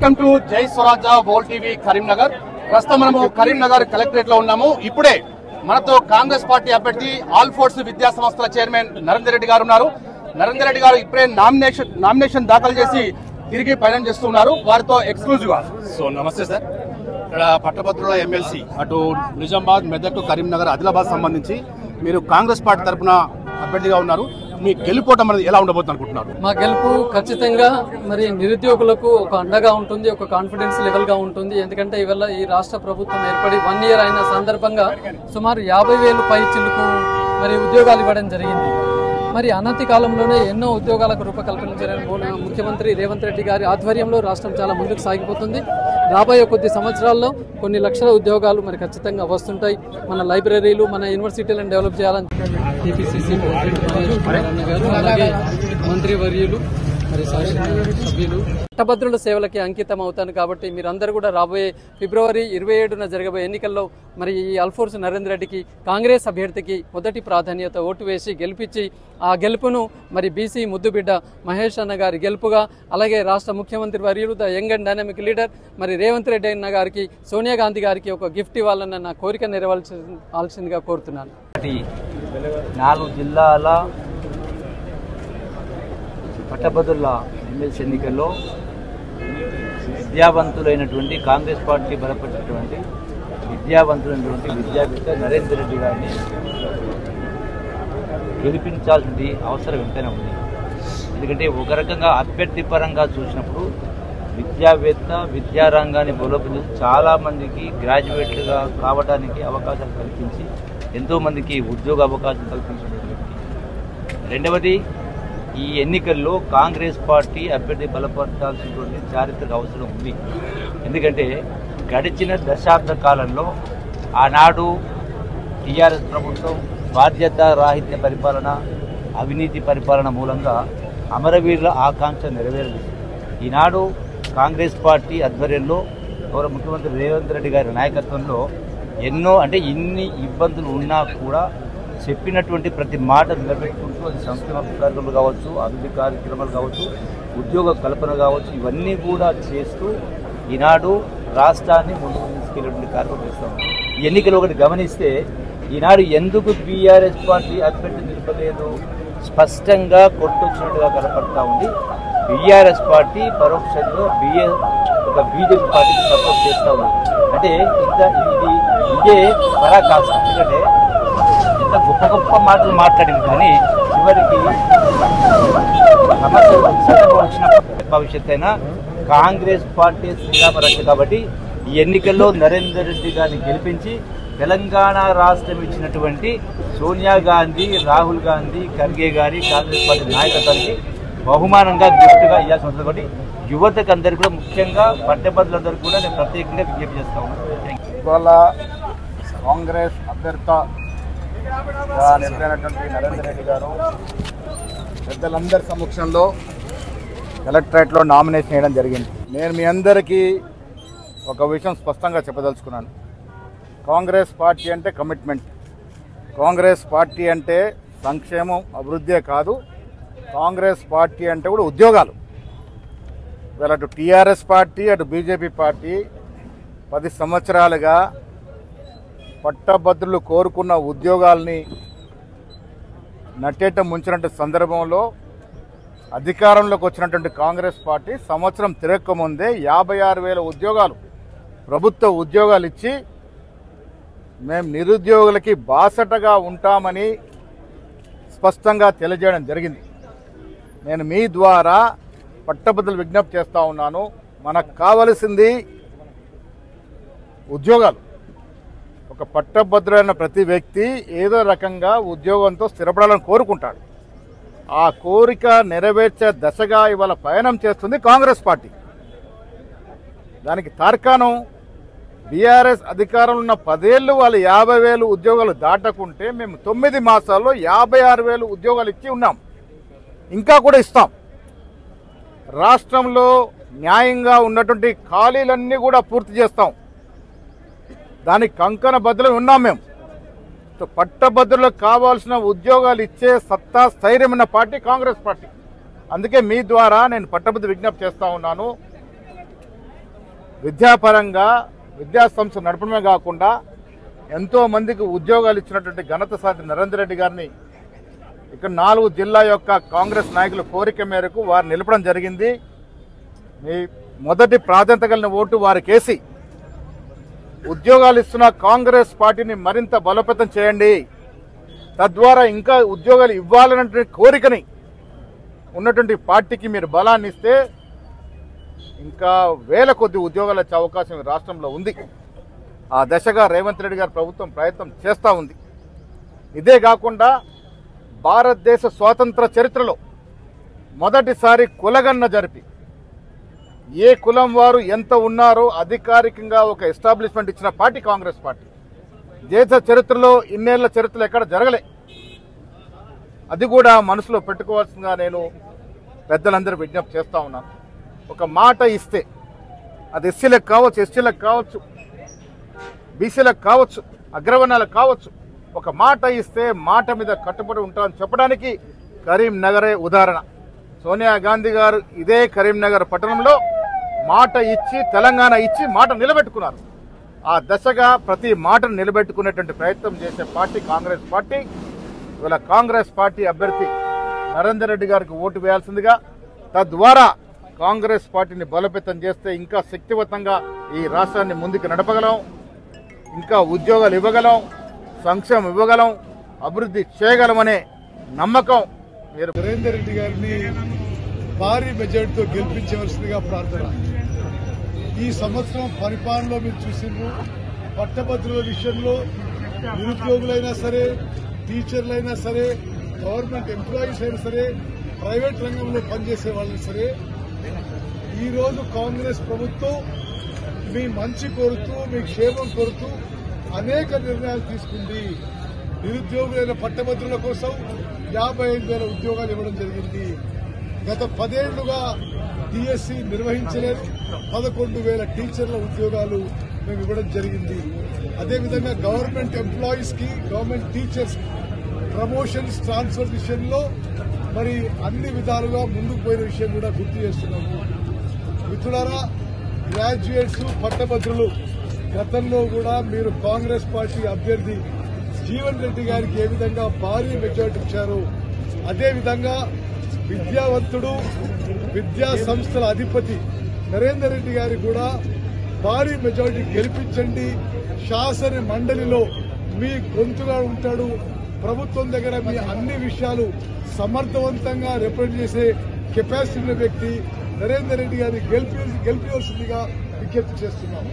Welcome to జై స్వరాజ్య world TV Karimnagar. ప్రస్తుతం మనము కరీంనగర్ కలెక్టరేట్ లో ఉన్నాము. ఇప్పుడే మనతో కాంగ్రెస్ పార్టీ అభ్యర్థి ఆల్ ఫోర్స్ విద్యా సంస్థల చైర్మన్ నరేందర్ రెడ్డి గారు ఉన్నారు. నరేందర్ రెడ్డి గారు ఇప్పుడే నామినేషన్ దాఖలు చేసి తిరిగి పయనం చేస్తున్నారు. వారితో ఎక్స్క్లూజివ్ గా. సో నమస్తే సార్. ఇక్కడ పట్టభద్రుల ఎమ్మెల్సీ అటు నిజామాబాద్, మెదక్, కరీంనగర్, ఆదిలాబాద్ సంబంధించి మీరు కాంగ్రెస్ పార్టీ తరఫున అభ్యర్థిగా ఉన్నారు. మీ గెలుపోవటం అనేది ఎలా ఉండబోతుంది అనుకుంటున్నారు? మా గెలుపు ఖచ్చితంగా మరి నిరుద్యోగులకు ఒక అండగా ఉంటుంది, ఒక కాన్ఫిడెన్స్ లెవెల్ గా ఉంటుంది. ఎందుకంటే ఇవాళ ఈ రాష్ట్ర ప్రభుత్వం ఏర్పడి 1 year అయిన సందర్భంగా సుమారు 50,000 పై చిలుకు మరి ఉద్యోగాలు ఇవ్వడం జరిగింది. మరి అనతి కాలంలోనే ఎన్నో ఉద్యోగాలకు రూపకల్పించిన ముఖ్యమంత్రి రేవంత్ రెడ్డి గారి ఆధ్వర్యంలో రాష్ట్రం చాలా ముందుకు సాగిపోతుంది. రాబోయే కొద్ది సంవత్సరాల్లో కొన్ని లక్షల ఉద్యోగాలు మరి ఖచ్చితంగా వస్తుంటాయి. మన లైబ్రరీలు, మన యూనివర్సిటీలను డెవలప్ చేయాలని టీపీసీసీ ప్రెసిడెంట్ గారు, అలాగే మంత్రివర్యులు, మరి శాసనసభ్యులు పట్టభద్రుల సేవలకి అంకితం అవుతాను. కాబట్టి మీరందరూ కూడా రాబోయే February 27న జరగబోయే ఎన్నికల్లో మరి ఈ అల్ఫోర్స్ నరేందర్ రెడ్డికి, కాంగ్రెస్ అభ్యర్థికి మొదటి ప్రాధాన్యత ఓటు వేసి గెలిపించి ఆ గెలుపును మరి బీసీ ముద్దుబిడ్డ మహేష్ అన్న గారి గెలుపుగా, అలాగే రాష్ట్ర ముఖ్యమంత్రి వర్యులు, the young and dynamic leader మరి రేవంత్ రెడ్డి అన్న గారికి, సోనియా గాంధీ గారికి ఒక గిఫ్ట్ ఇవ్వాలన్న నా కోరిక నెరవేర్చాల్సిందిగా కోరుతున్నాను. 4 జిల్లాల పట్టభద్రుల ఎమ్మెల్సీ ఎన్నికల్లో విద్యావంతులైనటువంటి కాంగ్రెస్ పార్టీ బలపరిచినటువంటి విద్యావంతులైనటువంటి విద్యావేత్త నరేందర్ రెడ్డి గారిని గెలిపించాల్సిన అవసరం ఎంతైనా ఉంది. ఎందుకంటే ఒక రకంగా అభ్యర్థి పరంగా చూసినప్పుడు విద్యావేత్త, విద్యారంగాన్ని బలోపేతం చాలామందికి గ్రాడ్యుయేట్లుగా కావడానికి అవకాశాలు కల్పించి ఎంతోమందికి ఉద్యోగ అవకాశం కల్పించినటువంటి వ్యక్తి. రెండవది, ఈ ఎన్నికల్లో కాంగ్రెస్ పార్టీ అభ్యర్థి బలపరచాల్సినటువంటి చారిత్రక అవసరం ఉంది. ఎందుకంటే గడిచిన దశాబ్ద కాలంలో ఆనాడు టీఆర్ఎస్ ప్రభుత్వం బాధ్యత రాహిత్య పరిపాలన, అవినీతి పరిపాలన మూలంగా అమరవీరుల ఆకాంక్ష నెరవేరలేదు. ఈనాడు కాంగ్రెస్ పార్టీ ఆధ్వర్యంలో గౌరవ ముఖ్యమంత్రి రేవంత్ రెడ్డి గారి నాయకత్వంలో ఇన్ని ఇబ్బందులు ఉన్నా కూడా చెప్పినటువంటి ప్రతి మాట నిలబెట్టుకుంటూ, అది సంక్షేమ కార్యక్రమాలు కావచ్చు, అభివృద్ధి కార్యక్రమాలు కావచ్చు, ఉద్యోగ కల్పన కావచ్చు, ఇవన్నీ కూడా చేస్తూ ఈనాడు రాష్ట్రాన్ని ముందుకు తీసుకెళ్లేటువంటి కార్యక్రమం చేస్తాం. ఈ ఎన్నికలు ఒకటి గమనిస్తే ఈనాడు ఎందుకు బీఆర్ఎస్ పార్టీ అభ్యర్థి నిలపలేదు స్పష్టంగా కొట్టొచ్చినట్టుగా కనపడతా ఉంది. బీఆర్ఎస్ పార్టీ పరోక్షంగా బీజేపీ పార్టీకి సపోర్ట్ చేస్తూ ఉంది. అంటే ఇదే పరాకాష్ట. ఎందుకంటే ఇంత గొప్ప గొప్ప మాటలు మాట్లాడింది, కానీ చివరికి సమస్య వచ్చిన భవిష్యత్ అయినా కాంగ్రెస్ పార్టీ శ్రీరామరక్ష. కాబట్టి ఈ ఎన్నికల్లో నరేందర్ రెడ్డి గారిని గెలిపించి తెలంగాణ రాష్ట్రం ఇచ్చినటువంటి సోనియా గాంధీ, రాహుల్ గాంధీ, ఖర్గే గారి కాంగ్రెస్ పార్టీ నాయకత్వానికి బహుమానంగా గిఫ్ట్గా ఇవ్వాల్సి ఉంటుంది. కాబట్టి యువతకు అందరికీ కూడా, ముఖ్యంగా పట్టభద్రులందరికీ కూడా నేను ప్రత్యేకంగా విజ్ఞప్తి చేస్తా ఉన్నాను. ఇవాళ కాంగ్రెస్ అభ్యర్థిగా నిలిపినటువంటి నరేందర్ రెడ్డి గారు పెద్దలందరి సమక్షంలో కలెక్టరేట్లో నామినేషన్ చేయడం జరిగింది. నేను మీ అందరికీ ఒక విషయం స్పష్టంగా చెప్పదలుచుకున్నాను. కాంగ్రెస్ పార్టీ అంటే కమిట్మెంట్. కాంగ్రెస్ పార్టీ అంటే సంక్షేమం, అభివృద్ధే కాదు, కాంగ్రెస్ పార్టీ అంటే కూడా ఉద్యోగాలు. ఇవాళ అటు టీఆర్ఎస్ పార్టీ, అటు బీజేపీ పార్టీ 10 సంవత్సరాలుగా పట్టభద్రులు కోరుకున్న ఉద్యోగాల్ని నట్టేట ముంచినటువంటి సందర్భంలో అధికారంలోకి వచ్చినటువంటి కాంగ్రెస్ పార్టీ సంవత్సరం తిరగకముందే 56,000 ఉద్యోగాలు, ప్రభుత్వ ఉద్యోగాలు ఇచ్చి మేము నిరుద్యోగులకి బాసటగా ఉంటామని స్పష్టంగా తెలియజేయడం జరిగింది. నేను మీ ద్వారా పట్టభద్రులు విజ్ఞప్తి చేస్తూ ఉన్నాను, మనకు కావలసింది ఉద్యోగాలు. ఒక పట్టభద్రులైన ప్రతి వ్యక్తి ఏదో రకంగా ఉద్యోగంతో స్థిరపడాలని కోరుకుంటాడు. ఆ కోరిక నెరవేర్చే దశగా ఇవాళ పయనం చేస్తుంది కాంగ్రెస్ పార్టీ. దానికి తార్కాణం బీఆర్ఎస్ అధికారంలో ఉన్న 10 ఏళ్ళు వాళ్ళు 50,000 ఉద్యోగాలు దాటకుంటే మేము 9 మాసాల్లో 56,000 ఉద్యోగాలు ఇచ్చి ఉన్నాం, ఇంకా కూడా ఇస్తాం. రాష్ట్రంలో న్యాయంగా ఉన్నటువంటి ఖాళీలన్నీ కూడా పూర్తి చేస్తాం. దానికి కంకణ బద్దులు ఉన్నాం మేము. పట్టభద్రులకు కావాల్సిన ఉద్యోగాలు ఇచ్చే సత్తా, స్థైర్యం ఉన్న పార్టీ కాంగ్రెస్ పార్టీ. అందుకే మీ ద్వారా నేను పట్టభద్రులు విజ్ఞప్తి చేస్తా ఉన్నాను, విద్యాపరంగా విద్యా సంస్థ నడపడమే కాకుండా ఎంతో మందికి ఉద్యోగాలు ఇచ్చినటువంటి ఘనత సాటి నరేందర్ రెడ్డి గారిని ఇక్కడ 4 జిల్లా యొక్క కాంగ్రెస్ నాయకుల కోరిక మేరకు వారు నిలపడం జరిగింది. మీ మొదటి ప్రాధాన్యత కలిగిన ఓటు వారికేసి ఉద్యోగాలు ఇస్తున్న కాంగ్రెస్ పార్టీని మరింత బలోపేతం చేయండి. తద్వారా ఇంకా ఉద్యోగాలు ఇవ్వాలన్నటువంటి కోరికని ఉన్నటువంటి పార్టీకి మీరు బలాన్ని ఇస్తే ఇంకా వేల కొద్ది ఉద్యోగాలు వచ్చే అవకాశం ఈ రాష్ట్రంలో ఉంది. ఆ దశగా రేవంత్ రెడ్డి గారి ప్రభుత్వం ప్రయత్నం చేస్తూ ఉంది. ఇదే కాకుండా భారతదేశ స్వాతంత్ర చరిత్రలో మొదటిసారి కులగణన జరిపి ఏ కులం వారు ఎంత ఉన్నారో అధికారికంగా ఒక ఎస్టాబ్లిష్మెంట్ ఇచ్చిన పార్టీ కాంగ్రెస్ పార్టీ. దేశ చరిత్రలో ఇన్నేళ్ల చరిత్రలో ఎక్కడ జరగలే. అది కూడా మనసులో పెట్టుకోవాల్సిందిగా నేను పెద్దలందరూ విజ్ఞప్తి చేస్తూ ఉన్నాను. ఒక మాట ఇస్తే అది ఎస్సీలకు కావచ్చు, ఎస్టీలకు కావచ్చు, బీసీలకు కావచ్చు, అగ్రవర్ణాలకు కావచ్చు, ఒక మాట ఇస్తే మాట మీద కట్టుబడి ఉంటామని చెప్పడానికి కరీంనగరే ఉదాహరణ. సోనియా గాంధీ గారు ఇదే కరీంనగర్ పట్టణంలో మాట ఇచ్చి తెలంగాణ ఇచ్చి మాట నిలబెట్టుకున్నారు. ఆ దశగా ప్రతి మాటను నిలబెట్టుకునేటువంటి ప్రయత్నం చేసే పార్టీ కాంగ్రెస్ పార్టీ. ఇవాళ కాంగ్రెస్ పార్టీ అభ్యర్థి నరేందర్ రెడ్డి గారికి ఓటు వేయాల్సిందిగా, తద్వారా కాంగ్రెస్ పార్టీని బలోపేతం చేస్తే ఇంకా శక్తివంతంగా ఈ రాష్ట్రాన్ని ముందుకు నడపగలం, ఇంకా ఉద్యోగాలు ఇవ్వగలం, సంక్షేమం ఇవ్వగలం, అభివృద్ధి చేయగలమనే నమ్మకం మీరు నరేందర్ రెడ్డి గారిని భారీ మెజార్టీతో గెలిపించవలసిందిగా ప్రార్థన. ఈ సంవత్సరం పరిపాలనలో మీరు చూసిండ్రు, పట్టభద్రుల విషయంలో నిరుద్యోగులైనా సరే, టీచర్లైనా సరే, గవర్నమెంట్ ఎంప్లాయీస్ అయినా సరే, ప్రైవేట్ రంగంలో పనిచేసే వాళ్ళైనా సరే, ఈరోజు కాంగ్రెస్ ప్రభుత్వం మీ మంచి కోరుతూ, మీ క్షేమం కోరుతూ అనేక నిర్ణయాలు తీసుకుంది. నిరుద్యోగులైన పట్టభద్రుల కోసం 55,000 ఉద్యోగాలు ఇవ్వడం జరిగింది. గత 10 ఏళ్లుగా డిఎస్సి నిర్వహించలేదు. 11,000 టీచర్ల ఉద్యోగాలు మేము ఇవ్వడం జరిగింది. అదేవిధంగా గవర్నమెంట్ ఎంప్లాయీస్ కి, గవర్నమెంట్ టీచర్స్ కి ప్రమోషన్స్, ట్రాన్స్ఫర్ విషయంలో మరి అన్ని విధాలుగా ముందుకు పోయిన విషయం కూడా గుర్తు చేస్తున్నాము. మిత్రులారా, గ్రాడ్యుయేట్స్, పట్టభద్రులు గతంలో కూడా మీరు కాంగ్రెస్ పార్టీ అభ్యర్థి జీవన్ రెడ్డి గారికి ఏ విధంగా భారీ మెజార్టీ ఇచ్చారు, అదేవిధంగా విద్యావంతుడు, విద్యా సంస్థల అధిపతి నరేందర్ రెడ్డి గారికి కూడా భారీ మెజార్టీ గెలిపించండి. శాసన మండలిలో మీ గొంతుగా ఉంటాడు. ప్రభుత్వం దగ్గర మీ అన్ని విషయాలు సమర్థవంతంగా రిప్రజెంట్ చేసే కెపాసిటీ ఉన్న వ్యక్తి నరేందర్ రెడ్డి గారిని గెలిపించవలసిందిగా విజ్ఞప్తి చేస్తున్నాము.